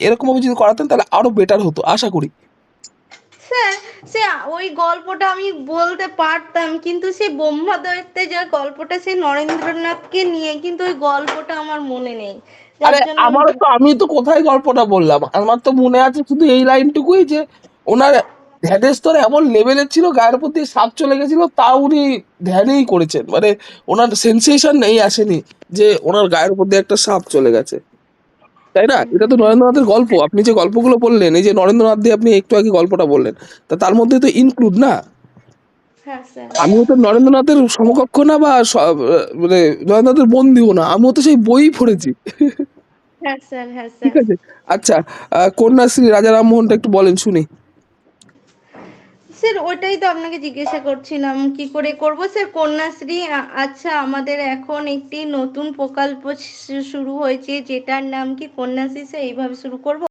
এরকম ভাবে যদি করাতেন তাহলে আরো বেটার হতো আশা করি। স্যার, সে ওই গল্পটা আমি বলতে পারতাম, কিন্তু সেই ব্রহ্মদৈত্যে যে গল্পটা, সেই নরেন্দ্রনাথকে নিয়ে, কিন্তু ওই গল্পটা আমার মনে নেই, যার আরে জন্য আমারও তো, আমি তো কোথায় গল্পটা বললাম, আমার তো মনে আছে শুধু এই লাইনটুকুই যে ওনার ধ্যানের স্তর এমন লেভেলের ছিল, গায়ের প্রতি সাপ চলে গেছিল, তাও উনি ধ্যানেই করেছেন, মানে ওনার সেন্সেশন নেই আসেনি যে ওনার গায়ের উপর দিয়ে একটা সাপ চলে গেছে, তাই না? এটা তো নরেন্দ্রনাথের গল্প, আপনি যে গল্পগুলো বললেন, এই যে নরেন্দ্রনাথ দিয়ে আপনি একটু আগে গল্পটা বললেন, তা তার মধ্যে তো ইনক্লুড না। হ্যাঁ স্যার। আমিও তো নরেন্দ্রনাথের সমকক্ষ না, বা মানে নরেন্দ্রনাথের বন্ধুও না, আমিও তো সেই বই পড়েছি। হ্যাঁ স্যার। হ্যাঁ ঠিক স্যার। আছে। আচ্ছা, কন্যাশ্রী রাজা রামমোহনটা একটু বলেন শুনি। স্যার ওইটাই তো আপনাকে জিজ্ঞাসা করছিলাম, কি করে করব স্যার কন্যাশ্রী। আচ্ছা, আমাদের এখন একটি নতুন প্রকল্প শুরু হয়েছে, যেটার নাম কি কন্যাশ্রী, স্যার এইভাবে শুরু করব?